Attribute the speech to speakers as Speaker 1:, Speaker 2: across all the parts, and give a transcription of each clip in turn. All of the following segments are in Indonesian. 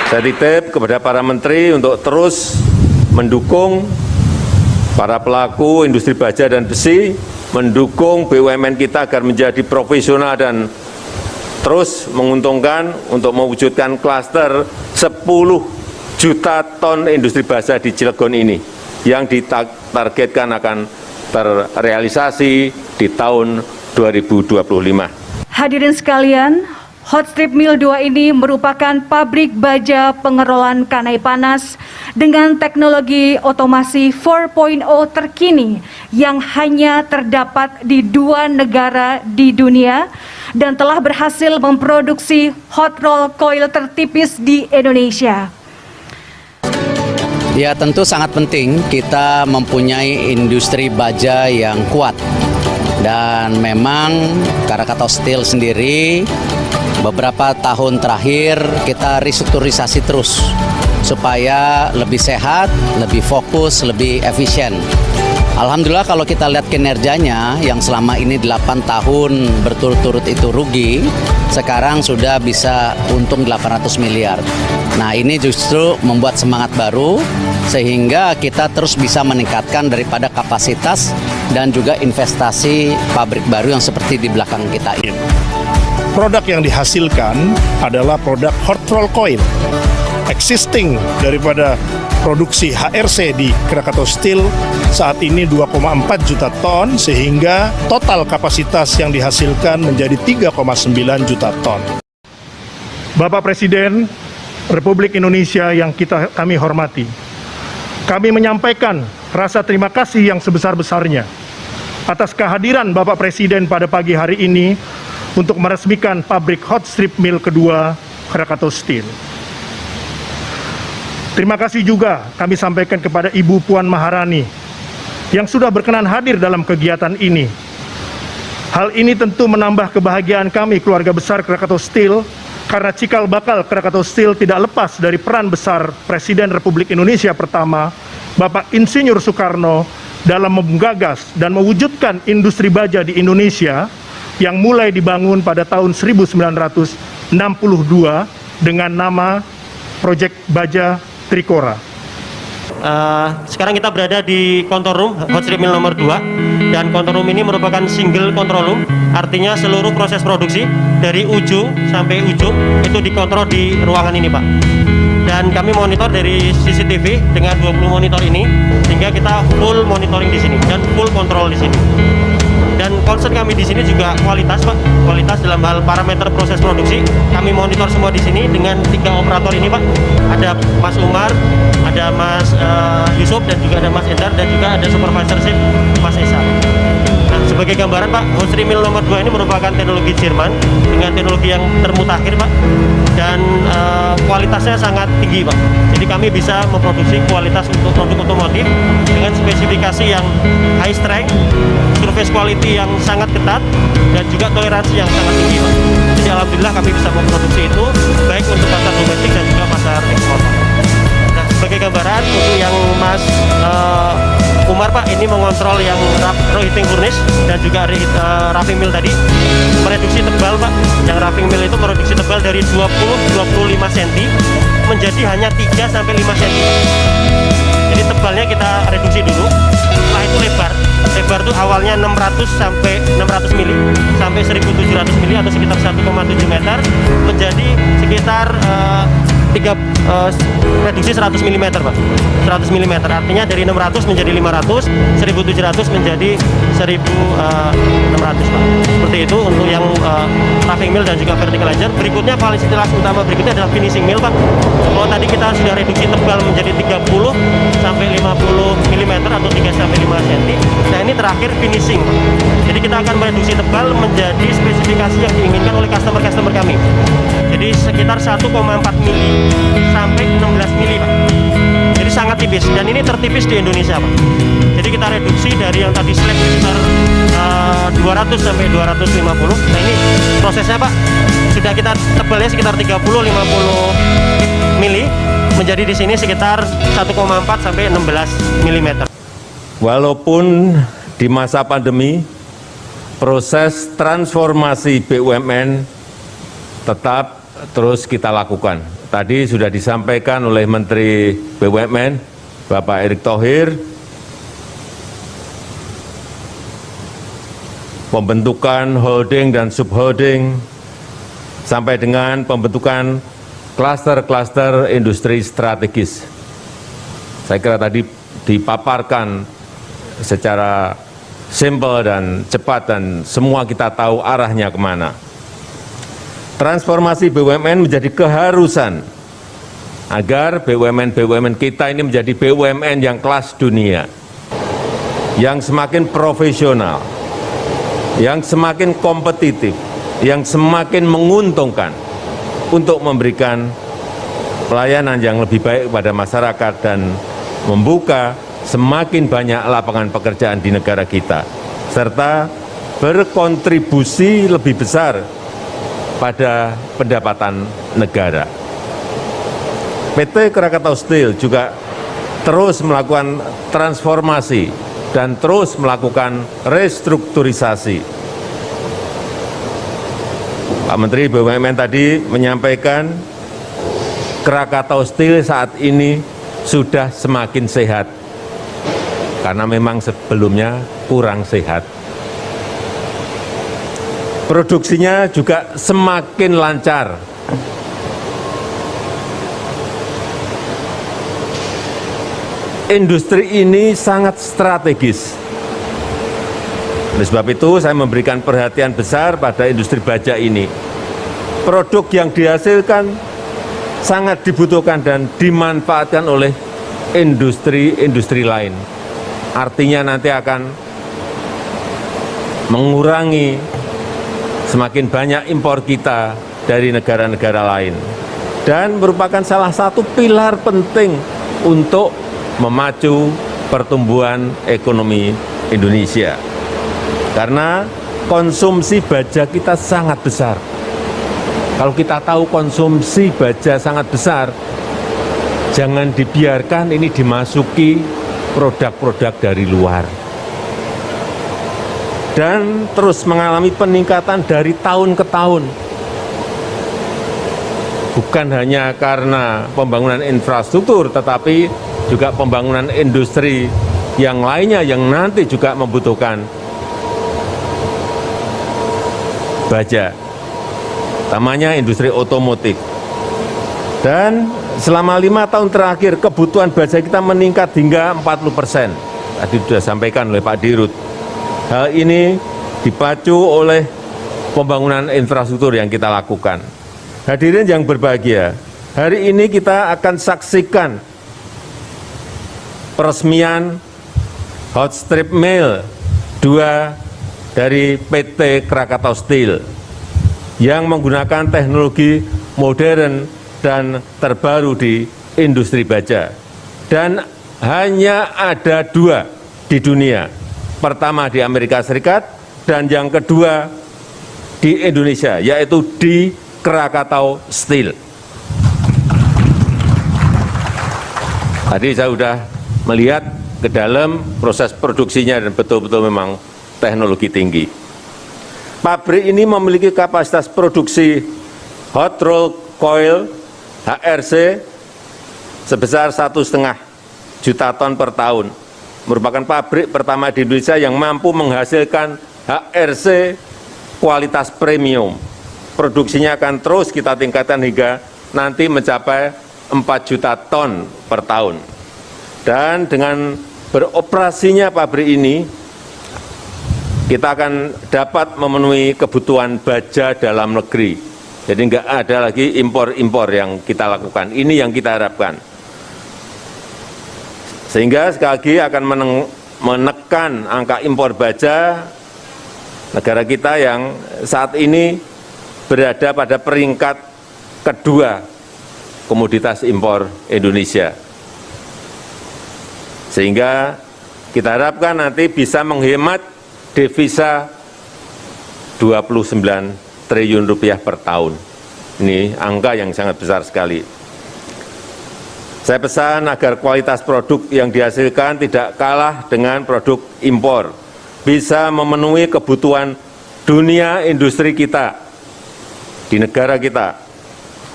Speaker 1: Saya titip kepada para menteri untuk terus mendukung para pelaku industri baja dan besi, mendukung BUMN kita agar menjadi profesional dan terus menguntungkan untuk mewujudkan klaster 10 juta ton industri baja di Cilegon ini yang ditargetkan akan terrealisasi di tahun 2025.
Speaker 2: Hadirin sekalian, Hot Strip Mill 2 ini merupakan pabrik baja pengerolan kanai panas dengan teknologi otomasi 4.0 terkini yang hanya terdapat di 2 negara di dunia dan telah berhasil memproduksi hot roll coil tertipis di Indonesia.
Speaker 3: Ya, tentu sangat penting kita mempunyai industri baja yang kuat. Dan memang Krakatau Steel sendiri beberapa tahun terakhir kita restrukturisasi terus supaya lebih sehat, lebih fokus, lebih efisien. Alhamdulillah kalau kita lihat kinerjanya yang selama ini 8 tahun berturut-turut itu rugi, sekarang sudah bisa untung 800 miliar. Nah, ini justru membuat semangat baru sehingga kita terus bisa meningkatkan daripada kapasitas dan juga investasi pabrik baru yang seperti di belakang kita ini.
Speaker 4: Produk yang dihasilkan adalah produk hot roll coil existing daripada produksi HRC di Krakatau Steel saat ini 2,4 juta ton sehingga total kapasitas yang dihasilkan menjadi 3,9 juta ton. Bapak Presiden Republik Indonesia yang kami hormati, kami menyampaikan rasa terima kasih yang sebesar-besarnya atas kehadiran Bapak Presiden pada pagi hari ini untuk meresmikan pabrik hot strip mill kedua Krakatau Steel. Terima kasih juga kami sampaikan kepada Ibu Puan Maharani yang sudah berkenan hadir dalam kegiatan ini. Hal ini tentu menambah kebahagiaan kami keluarga besar Krakatau Steel karena cikal bakal Krakatau Steel tidak lepas dari peran besar Presiden Republik Indonesia pertama, Bapak Insinyur Soekarno dalam menggagas dan mewujudkan industri baja di Indonesia yang mulai dibangun pada tahun 1962 dengan nama Proyek Baja Trikora.
Speaker 5: Sekarang kita berada di control room hot strip mill nomor 2 dan control room ini merupakan single control room, artinya seluruh proses produksi dari ujung sampai ujung itu dikontrol di ruangan ini, Pak. Dan kami monitor dari CCTV dengan 20 monitor ini sehingga kita full monitoring di sini dan full control di sini. Dan concern kami di sini juga kualitas, Pak. Kualitas dalam hal parameter proses produksi. Kami monitor semua di sini dengan 3 operator ini, Pak. Ada Mas Umar, ada Mas Yusuf, dan juga ada Mas Endar, dan juga ada supervisor shift Mas Esa. Nah, sebagai gambaran, Pak, hot strip mill nomor 2 ini merupakan teknologi Jerman dengan teknologi yang termutakhir, Pak. Dan kualitasnya sangat tinggi, Pak. Jadi kami bisa memproduksi kualitas untuk produk otomotif dengan spesifikasi yang high strength, surface quality yang sangat ketat, dan juga toleransi yang sangat tinggi, Pak. Jadi alhamdulillah kami bisa memproduksi itu baik untuk pasar domestik dan juga pasar ekspor, Pak. Nah, sebagai gambaran untuk yang Mas Umar, Pak, ini mengontrol yang heating furnace dan juga roughing mill tadi, mereduksi tebal, Pak. Yang roughing mill itu mereduksi tebal dari 20-25 cm menjadi hanya 3-5 cm. Jadi tebalnya kita reduksi dulu. Setelah itu lebar itu awalnya 600 mili sampai 1700 mili atau sekitar 1,7 meter menjadi sekitar reduksi 100 mm, Pak. 100 mm artinya dari 600 menjadi 500, 1700 menjadi 1600, Pak. Seperti itu untuk yang roughing mill dan juga verticalizer. Berikutnya fasilitas utama berikutnya adalah finishing mill, Pak. Kalau tadi kita sudah reduksi tebal menjadi 30 sampai 50 mm atau 3 sampai 5 cm. Nah, ini terakhir finishing, Pak. Jadi kita akan mereduksi tebal menjadi spesifikasi yang diinginkan oleh customer kami. Jadi sekitar 1,4 mili sampai 16 mili, Pak. Jadi sangat tipis dan ini tertipis di Indonesia, Pak. Jadi kita reduksi dari yang tadi slack sekitar 200 sampai 250. Nah, ini prosesnya, Pak. Sudah kita tebalnya sekitar 30-50 mili menjadi di sini sekitar 1,4 sampai 16 mm.
Speaker 1: Walaupun di masa pandemi, proses transformasi BUMN tetap terus kita lakukan. tadi sudah disampaikan oleh Menteri BUMN, Bapak Erick Thohir, pembentukan holding dan subholding, sampai dengan pembentukan klaster-klaster industri strategis. Saya kira tadi dipaparkan secara simpel dan cepat dan semua kita tahu arahnya kemana. Transformasi BUMN menjadi keharusan agar BUMN-BUMN kita ini menjadi BUMN yang kelas dunia, yang semakin profesional, yang semakin kompetitif, yang semakin menguntungkan untuk memberikan pelayanan yang lebih baik kepada masyarakat dan membuka semakin banyak lapangan pekerjaan di negara kita, serta berkontribusi lebih besar pada pendapatan negara. PT Krakatau Steel juga terus melakukan transformasi dan terus melakukan restrukturisasi. Pak Menteri BUMN tadi menyampaikan Krakatau Steel saat ini sudah semakin sehat, karena memang sebelumnya kurang sehat. Produksinya juga semakin lancar. Industri ini sangat strategis. Oleh sebab itu, saya memberikan perhatian besar pada industri baja ini. Produk yang dihasilkan sangat dibutuhkan dan dimanfaatkan oleh industri-industri lain. Artinya nanti akan mengurangi semakin banyak impor kita dari negara-negara lain, dan merupakan salah satu pilar penting untuk memacu pertumbuhan ekonomi Indonesia. Karena konsumsi baja kita sangat besar. Kalau kita tahu konsumsi baja sangat besar, jangan dibiarkan ini dimasuki produk-produk dari luar. Dan terus mengalami peningkatan dari tahun ke tahun. Bukan hanya karena pembangunan infrastruktur, tetapi juga pembangunan industri yang lainnya yang nanti juga membutuhkan baja, utamanya industri otomotif. Dan selama 5 tahun terakhir kebutuhan baja kita meningkat hingga 40%. Tadi sudah sampaikan oleh Pak Dirut. Hal ini dipacu oleh pembangunan infrastruktur yang kita lakukan. Hadirin yang berbahagia, hari ini kita akan saksikan peresmian hot strip mill 2 dari PT Krakatau Steel yang menggunakan teknologi modern dan terbaru di industri baja. Dan hanya ada 2 di dunia. Pertama di Amerika Serikat dan yang kedua di Indonesia, yaitu di Krakatau Steel. Tadi saya sudah melihat ke dalam proses produksinya dan betul-betul memang teknologi tinggi. Pabrik ini memiliki kapasitas produksi hot roll coil HRC sebesar 1,5 juta ton per tahun. Merupakan pabrik pertama di Indonesia yang mampu menghasilkan HRC kualitas premium. Produksinya akan terus kita tingkatkan hingga nanti mencapai 4 juta ton per tahun. Dan dengan beroperasinya pabrik ini, kita akan dapat memenuhi kebutuhan baja dalam negeri. Jadi enggak ada lagi impor-impor yang kita lakukan. Ini yang kita harapkan. Sehingga sekali lagi akan menekan angka impor baja negara kita yang saat ini berada pada peringkat kedua komoditas impor Indonesia. Sehingga kita harapkan nanti bisa menghemat devisa 29 triliun rupiah per tahun. Ini angka yang sangat besar sekali. Saya pesan agar kualitas produk yang dihasilkan tidak kalah dengan produk impor, bisa memenuhi kebutuhan dunia industri kita di negara kita,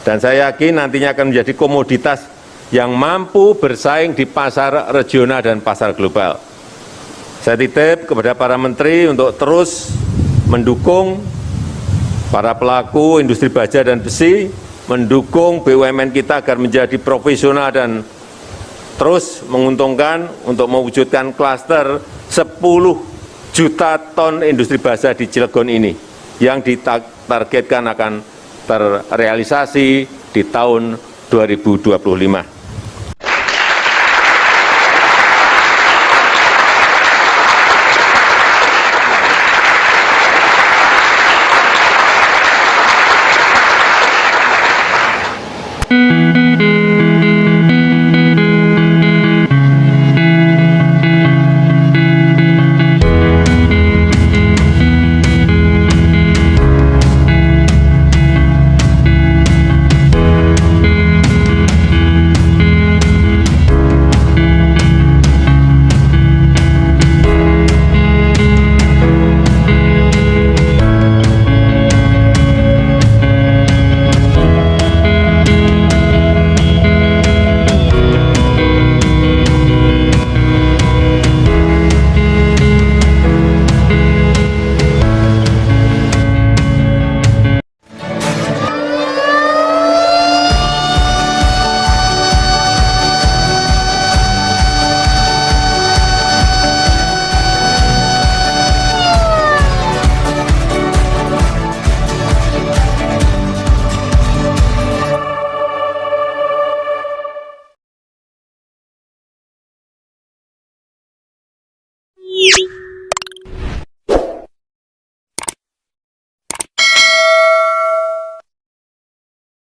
Speaker 1: Dan saya yakin nantinya akan menjadi komoditas yang mampu bersaing di pasar regional dan pasar global. Saya titip kepada para menteri untuk terus mendukung para pelaku industri baja dan besi, mendukung BUMN kita agar menjadi profesional dan terus menguntungkan untuk mewujudkan klaster 10 juta ton industri baja di Cilegon ini yang ditargetkan akan terrealisasi di tahun 2025.